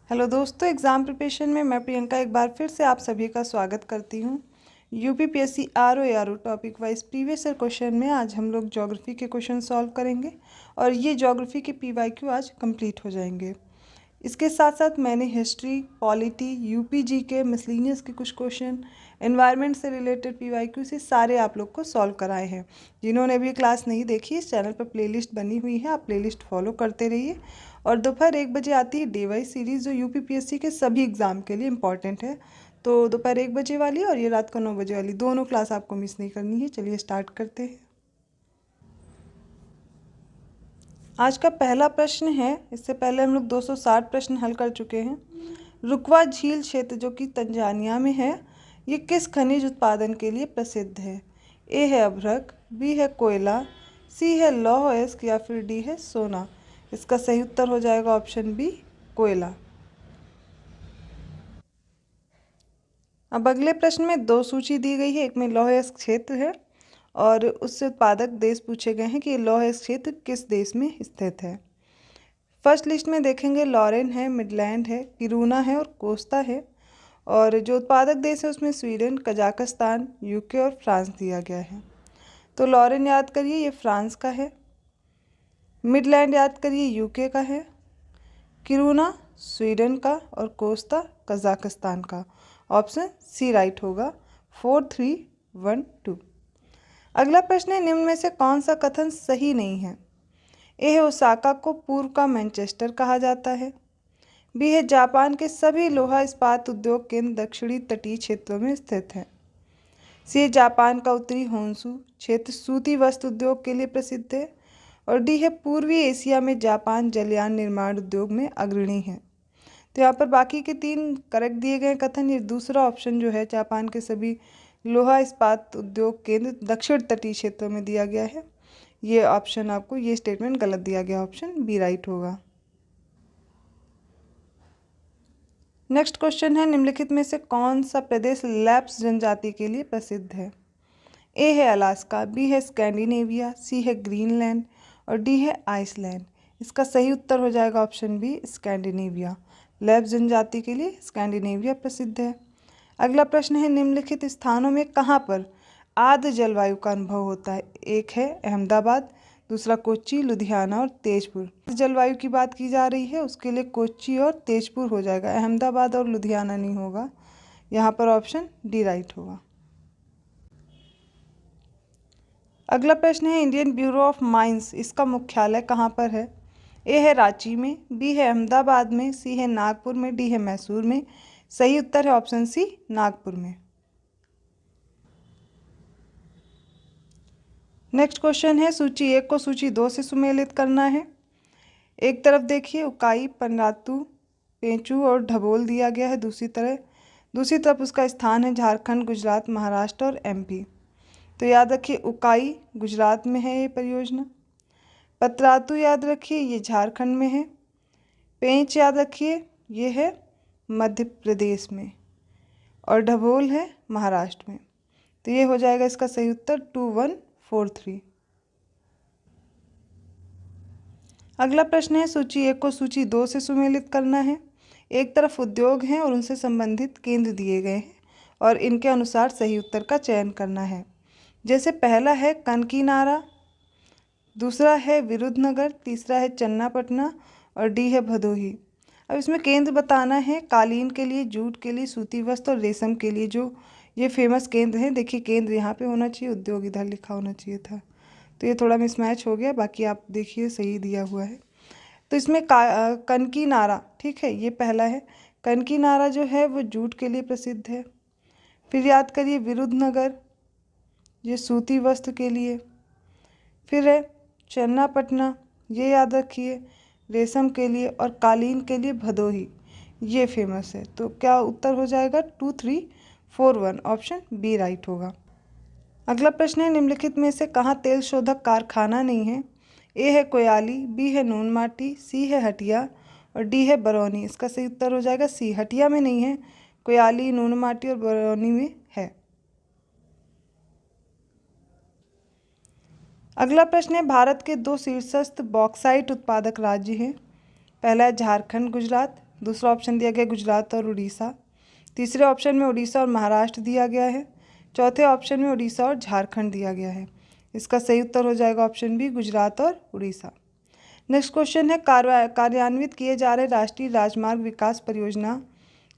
Hello दोस्तों, exam preparation में मैं प्रियंका एक बार फिर से आप सभी का स्वागत करती हूँ। UPPSC RO topic wise previous year question में आज हम लोग ज्योग्राफी के क्वेश्चन सॉल्व करेंगे और ये ज्योग्राफी के पीवाईक्यू आज कंप्लीट हो जाएंगे। इसके साथ साथ मैंने हिस्ट्री, पॉलिटी, यूपीजी के मिसलिनियस के कुछ क्वेश्चन, एनवायरनमेंट से रिलेटेड पीवाईक्यू से सारे आप लोग को सॉल्व कराए हैं। जिन्होंने अभी क्लास नहीं देखी, इस चैनल पर प्लेलिस्ट बनी हुई है, आप प्लेलिस्ट फॉलो करते रहिए। और दोपहर 1 बजे आती है डे वाइज सीरीज़, जो यूपीपीएससी के सभी एग्ज़ाम के लिए इंपॉर्टेंट है। तो दोपहर 1 बजे वाली और ये रात को 9 बजे वाली दोनों क्लास आपको मिस नहीं करनी है। चलिए स्टार्ट करते हैं। आज का पहला प्रश्न है, इससे पहले हम लोग 260 प्रश्न हल कर चुके हैं। रुकवा झील क्षेत्र जो कि तंजानिया में है, ये किस खनिज उत्पादन के लिए प्रसिद्ध है? ए है अभ्रक, बी है कोयला, सी है लौह अयस्क या फिर डी है सोना। इसका सही उत्तर हो जाएगा ऑप्शन बी, कोयला। अब अगले प्रश्न में दो सूची दी गई है, एक में लौह अयस्क क्षेत्र है और उससे उत्पादक देश पूछे गए हैं कि ये लौह अयस्क क्षेत्र किस देश में स्थित है। फर्स्ट लिस्ट में देखेंगे लॉरेन है, मिडलैंड है, किरूना है और कोस्टा है। और जो उत्पादक देश है उसमें स्वीडन, कजाकिस्तान, यूके और फ्रांस दिया गया है। तो लॉरेन याद करिए, ये फ्रांस का है। मिडलैंड याद करिए, यूके का है। किरूना स्वीडन का और कोस्टा कजाकिस्तान का। ऑप्शन सी राइट होगा। 4, 3, 1, 2। अगला प्रश्न है, निम्न में से कौन सा कथन सही नहीं है? ए है ओसाका को पूर्व का मैनचेस्टर कहा जाता है। बी है जापान के सभी लोहा इस्पात उद्योग केंद्र दक्षिणी तटीय क्षेत्रों में स्थित हैं। सी है जापान का उत्तरी होन्शू क्षेत्र सूती वस्त्र उद्योग के लिए प्रसिद्ध है। और डी है पूर्वी एशिया में जापान जलयान निर्माण उद्योग में अग्रणी है। तो यहाँ पर बाकी के 3 करेक्ट दिए गए कथन, ये दूसरा ऑप्शन जो है जापान के सभी लोहा इस्पात उद्योग केंद्र दक्षिण तटीय क्षेत्रों में दिया गया है, ये ऑप्शन आपको, ये स्टेटमेंट गलत दिया गया, ऑप्शन बी राइट होगा। नेक्स्ट क्वेश्चन है, निम्नलिखित में से कौन सा प्रदेश लैप्स जनजाति के लिए प्रसिद्ध है? ए है अलास्का, बी है स्कैंडिनेविया, सी है ग्रीनलैंड और डी है आइसलैंड। इसका सही उत्तर हो जाएगा ऑप्शन बी, स्कैंडिनेविया। लैप्स जनजाति के लिए स्कैंडिनेविया प्रसिद्ध है। अगला प्रश्न है, निम्नलिखित स्थानों में कहाँ पर आर्द्र जलवायु का अनुभव होता है? एक है अहमदाबाद, दूसरा कोच्चि, लुधियाना और तेजपुर। जलवायु की बात की जा रही है, उसके लिए कोच्चि और तेजपुर हो जाएगा, अहमदाबाद और लुधियाना नहीं होगा। यहाँ पर ऑप्शन डी राइट होगा। अगला प्रश्न है, इंडियन ब्यूरो ऑफ माइंस, इसका मुख्यालय कहाँ पर है? ए है रांची में, बी है अहमदाबाद में, सी है नागपुर में, डी है मैसूर में। सही उत्तर है ऑप्शन सी, नागपुर में। नेक्स्ट क्वेश्चन है, सूची 1 को सूची 2 से सुमेलित करना है। एक तरफ देखिए उकाई, पनरातू, पेंचू और ढबोल दिया गया है, दूसरी तरफ उसका स्थान है झारखंड, गुजरात, महाराष्ट्र और एमपी। तो याद रखिए उकाई गुजरात में है ये परियोजना, पतरातू याद रखिए ये झारखंड में है, पेंच याद रखिए ये है मध्य प्रदेश में और ढबोल है महाराष्ट्र में। तो ये हो जाएगा इसका सही उत्तर 2143। अगला प्रश्न है, सूची 1 को सूची 2 से सुमेलित करना है। एक तरफ उद्योग हैं और उनसे संबंधित केंद्र दिए गए हैं और इनके अनुसार सही उत्तर का चयन करना है। जैसे पहला है कनकीनारा, दूसरा है विरुद्धनगर, तीसरा है चन्नापटना और डी है भदोही। अब इसमें केंद्र बताना है, कालीन के लिए, जूट के लिए, सूती वस्त्र और रेशम के लिए जो ये फेमस केंद्र हैं। देखिए केंद्र यहाँ पे होना चाहिए, उद्योग इधर लिखा होना चाहिए था, तो ये थोड़ा मिसमैच हो गया, बाकी आप देखिए सही दिया हुआ है। तो इसमें कनकीनारा, ठीक है, ये पहला है। कनकीनारा जो है वो जूट के लिए प्रसिद्ध है। फिर याद करिए विरुद्धनगर, ये सूती वस्त्र के लिए। फिर है चन्नापटना, ये याद रखिए रेशम के लिए, और कालीन के लिए भदोही, ये फेमस है। तो क्या उत्तर हो जाएगा 2341, ऑप्शन बी राइट होगा। अगला प्रश्न है, निम्नलिखित में से कहाँ तेल शोधक कारखाना नहीं है? ए है कोयाली, बी है नूनमाटी, सी है हटिया और डी है बरौनी। इसका सही उत्तर हो जाएगा सी, हटिया में नहीं है, कोयाली, नूनमाटी और बरौनी में है। अगला प्रश्न है, भारत के 2 शीर्षस्थ बॉक्साइट उत्पादक राज्य हैं। पहला है झारखंड, गुजरात, दूसरा ऑप्शन दिया गया गुजरात और उड़ीसा। तीसरे ऑप्शन में उड़ीसा और महाराष्ट्र दिया गया है। चौथे ऑप्शन में उड़ीसा और झारखंड दिया गया है। इसका सही उत्तर हो जाएगा ऑप्शन बी, गुजरात और उड़ीसा। नेक्स्ट क्वेश्चन है, कार्यान्वित किए जा रहे राष्ट्रीय राजमार्ग विकास परियोजना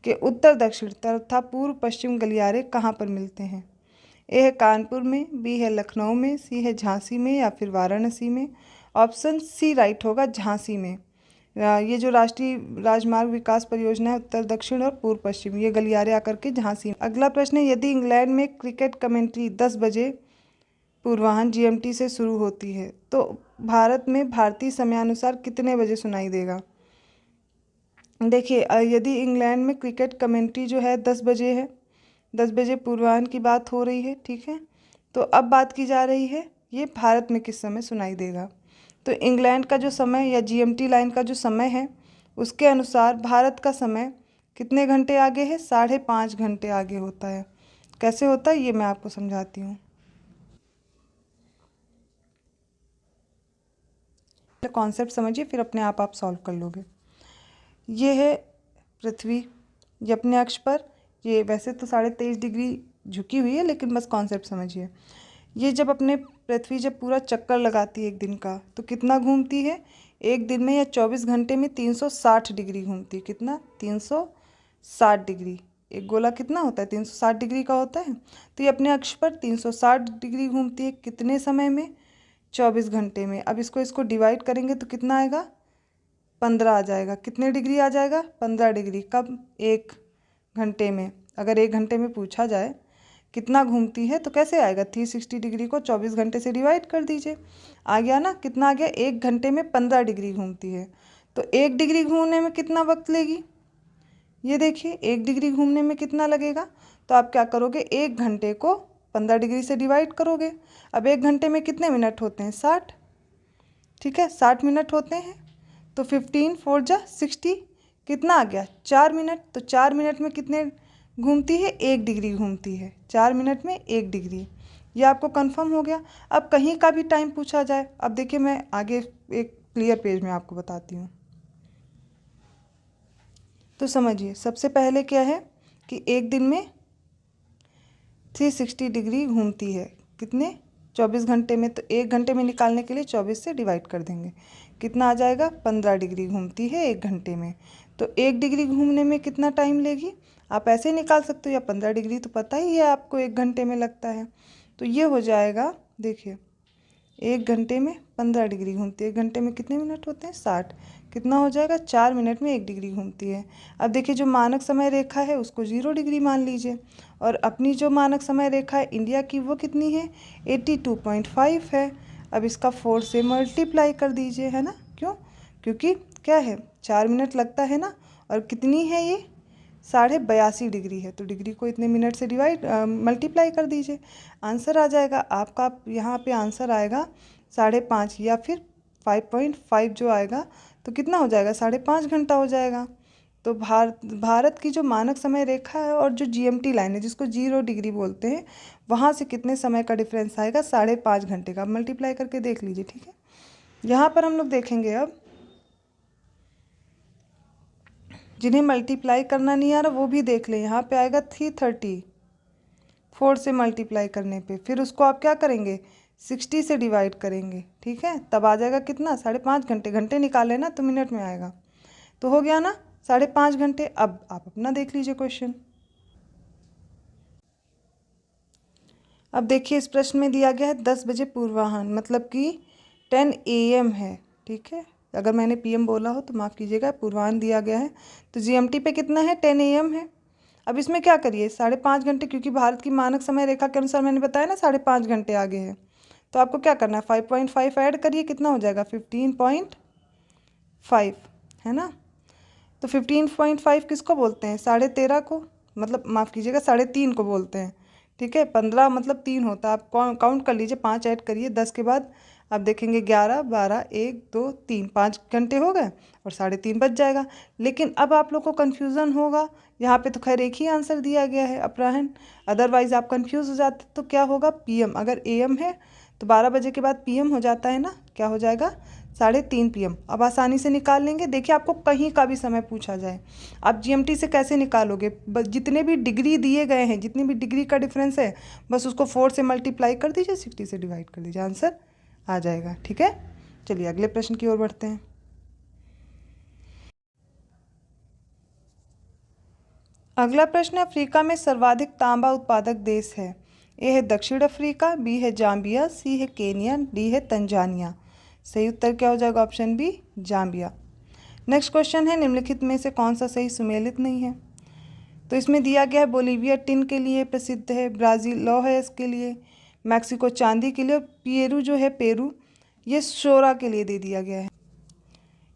के उत्तर दक्षिण तथा पूर्व पश्चिम गलियारे कहाँ पर मिलते हैं? ए है कानपुर में, बी है लखनऊ में, सी है झांसी में या फिर वाराणसी में। ऑप्शन सी राइट होगा, झांसी में। ये जो राष्ट्रीय राजमार्ग विकास परियोजना है उत्तर दक्षिण और पूर्व पश्चिम, ये गलियारे आकर के झांसी में। अगला प्रश्न है, यदि इंग्लैंड में क्रिकेट कमेंट्री 10 बजे पूर्वाह्न GMT से शुरू होती है तो भारत में भारतीय समयानुसार कितने बजे सुनाई देगा? देखिए, यदि इंग्लैंड में क्रिकेट कमेंट्री जो है 10 बजे है, 10 बजे पूर्वाह्न की बात हो रही है, ठीक है। तो अब बात की जा रही है ये भारत में किस समय सुनाई देगा। तो इंग्लैंड का जो समय या GMT लाइन का जो समय है उसके अनुसार भारत का समय कितने घंटे आगे है? 5.5 घंटे आगे होता है। कैसे होता है ये मैं आपको समझाती हूँ। कॉन्सेप्ट समझिए, फिर अपने आप सॉल्व कर लोगे। ये है पृथ्वी, ये अपने अक्ष पर, ये वैसे तो 23.5 डिग्री झुकी हुई है, लेकिन बस कॉन्सेप्ट समझिए। ये जब अपने पृथ्वी जब पूरा चक्कर लगाती है एक दिन का, तो कितना घूमती है? एक दिन में या 24 घंटे में 360 डिग्री घूमती है। कितना? 360 डिग्री। एक गोला कितना होता है? 360 डिग्री का होता है। तो ये अपने अक्ष पर 360 डिग्री घूमती है। कितने समय में? 24 घंटे में। अब इसको डिवाइड करेंगे तो कितना आएगा? 15 आ जाएगा। कितने डिग्री आ जाएगा? 15 डिग्री। कब? 1 घंटे में। अगर 1 घंटे में पूछा जाए कितना घूमती है तो कैसे आएगा? 360 डिग्री को 24 घंटे से डिवाइड कर दीजिए। आ गया ना? कितना आ गया? 1 घंटे में 15 डिग्री घूमती है। तो 1 डिग्री घूमने में कितना वक्त लेगी? ये देखिए, 1 डिग्री घूमने में कितना लगेगा? तो आप क्या करोगे? 1 घंटे को 15 डिग्री से डिवाइड करोगे। अब 1 घंटे में कितने मिनट होते हैं? 60। ठीक है, 60 मिनट होते हैं। तो 15 4 जा 60, कितना आ गया? 4 मिनट। तो 4 मिनट में कितने घूमती है? 1 डिग्री घूमती है। 4 मिनट में 1 डिग्री। ये आपको कंफर्म हो गया। अब कहीं का भी टाइम पूछा जाए, अब देखिए मैं आगे एक क्लियर पेज में आपको बताती हूँ। तो समझिए, सबसे पहले क्या है कि एक दिन में 360 डिग्री घूमती है। कितने? 24 घंटे में। तो 1 घंटे में निकालने के लिए 24 से डिवाइड कर देंगे। कितना आ जाएगा? 15 डिग्री घूमती है 1 घंटे में। तो 1 डिग्री घूमने में कितना टाइम लेगी? आप ऐसे निकाल सकते हो, या 15 डिग्री तो पता ही है आपको 1 घंटे में लगता है। तो ये हो जाएगा, देखिए 1 घंटे में 15 डिग्री घूमती है। 1 घंटे में कितने मिनट होते हैं? 60। कितना हो जाएगा? 4 मिनट में 1 डिग्री घूमती है। अब देखिए, जो मानक समय रेखा है उसको 0 डिग्री मान लीजिए, और अपनी जो मानक समय रेखा है इंडिया की वो कितनी है? 82.5 है। अब इसका 4 से मल्टीप्लाई कर दीजिए, है ना? क्यों? क्योंकि क्या है, 4 मिनट लगता है ना, और कितनी है ये? 82.5 डिग्री है। तो डिग्री को इतने मिनट से मल्टीप्लाई कर दीजिए, आंसर आ जाएगा आपका। यहाँ पे आंसर आएगा 5.5 या फिर 5.5 जो आएगा, तो कितना हो जाएगा? 5.5 घंटा हो जाएगा। तो भारत की जो मानक समय रेखा है और जो GMT लाइन है जिसको 0 डिग्री बोलते हैं, वहाँ से कितने समय का डिफरेंस आएगा? 5.5 घंटे का। मल्टीप्लाई करके देख लीजिए, ठीक है। यहाँ पर हम लोग देखेंगे, अब जिन्हें मल्टीप्लाई करना नहीं आ रहा वो भी देख लें। यहाँ पे आएगा 330, 4 से मल्टीप्लाई करने पे, फिर उसको आप क्या करेंगे? 60 से डिवाइड करेंगे, ठीक है। तब आ जाएगा कितना? 5.5 घंटे। घंटे निकाले ना तो मिनट में आएगा। तो हो गया ना 5.5 घंटे। अब आप अपना देख लीजिए क्वेश्चन। अब देखिए, इस प्रश्न में दिया गया है 10 बजे पूर्वाह्न, मतलब कि 10 AM है, ठीक है। अगर मैंने PM बोला हो तो माफ़ कीजिएगा, पूर्वाह्न दिया गया है। तो GMT पे कितना है? 10 AM है। अब इसमें क्या करिए? 5.5 घंटे, क्योंकि भारत की मानक समय रेखा के अनुसार मैंने बताया ना 5.5 घंटे आगे है। तो आपको क्या करना है? 5.5 ऐड करिए, कितना हो जाएगा? 15.5, है ना। तो 15.5 किसको बोलते हैं? 13.5 को, मतलब माफ़ कीजिएगा 3.5 को बोलते हैं, ठीक है। 15 मतलब 3 होता है। आप काउंट कर लीजिए, 5 ऐड करिए, 10 के बाद आप देखेंगे 11 12 1 2 3, 5 घंटे हो गए और 3.5 बच जाएगा। लेकिन अब आप लोग को कन्फ्यूज़न होगा, यहाँ पे तो खैर एक ही आंसर दिया गया है, अपराह्न। अदरवाइज़ आप कन्फ्यूज़ हो जाते तो क्या होगा? PM। अगर AM है तो 12 बजे के बाद PM हो जाता है ना, क्या हो जाएगा? 3:30 PM। अब आसानी से निकाल लेंगे। देखिए आपको कहीं का भी समय पूछा जाए, आप GMT से कैसे निकालोगे? बस जितने भी डिग्री दिए गए हैं, जितनी भी डिग्री का डिफरेंस है, बस उसको 4 से मल्टीप्लाई कर दीजिए, 60 से डिवाइड कर दीजिए, आंसर आ जाएगा। ठीक है, चलिए अगले प्रश्न की ओर बढ़ते हैं। अगला प्रश्न है, अफ्रीका में सर्वाधिक तांबा उत्पादक देश है। ए है दक्षिण अफ्रीका, बी है जाम्बिया, सी है केनिया, डी है तंजानिया। सही उत्तर क्या हो जाएगा? Option B, Zambia. Next question है, निम्नलिखित में से कौन सा सही सुमेलित नहीं है? तो इसमें दिया गया है बोलीविया टिन के लिए प्रसिद्ध है, ब्राज़ील लौह अयस्क के लिए, मैक्सिको चांदी के लिए, और पेरू जो है, पेरू ये सोरा के लिए दे दिया गया है।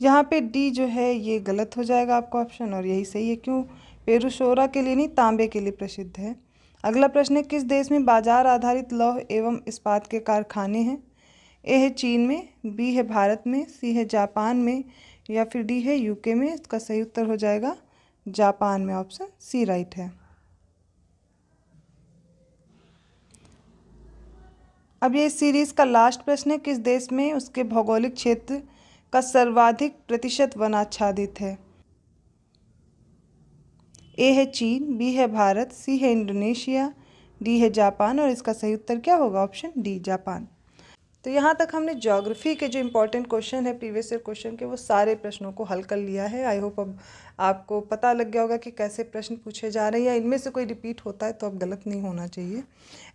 यहाँ पे डी जो है ये गलत हो जाएगा आपका ऑप्शन, और यही सही है। क्यों? पेरू सोरा के लिए नहीं, तांबे के लिए प्रसिद्ध है। अगला प्रश्न है, किस देश में बाजार आधारित लौह एवं इस्पात के कारखाने हैं? ए है चीन में, बी है भारत में, सी है जापान में, या फिर डी है यूके में। इसका सही उत्तर हो जाएगा जापान में, ऑप्शन सी राइट है। अब ये सीरीज का लास्ट प्रश्न है, किस देश में उसके भौगोलिक क्षेत्र का सर्वाधिक प्रतिशत वन आच्छादित है? ए है चीन, बी है भारत, सी है इंडोनेशिया, डी है जापान, और इसका सही उत्तर क्या होगा? Option D, Japan. तो यहाँ तक हमने ज्योग्राफी के जो इम्पोर्टेंट क्वेश्चन है प्रीवियस ईयर क्वेश्चन के, वो सारे प्रश्नों को हल कर लिया है। आई होप अब आपको पता लग गया होगा कि कैसे प्रश्न पूछे जा रहे हैं, या इनमें से कोई रिपीट होता है तो अब गलत नहीं होना चाहिए।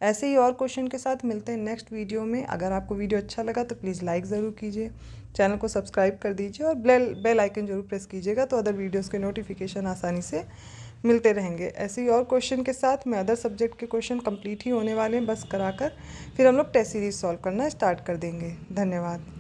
ऐसे ही और क्वेश्चन के साथ मिलते हैं नेक्स्ट वीडियो में। अगर आपको वीडियो अच्छा लगा तो प्लीज़ लाइक ज़रूर कीजिए, चैनल को सब्सक्राइब कर दीजिए, और बेल आइकन ज़रूर प्रेस कीजिएगा, तो अदर वीडियोज़ के नोटिफिकेशन आसानी से मिलते रहेंगे। ऐसे ही और क्वेश्चन के साथ में अदर सब्जेक्ट के क्वेश्चन कंप्लीट ही होने वाले हैं, बस कराकर फिर हम लोग टेस्ट सीरीज सॉल्व करना स्टार्ट कर देंगे। धन्यवाद।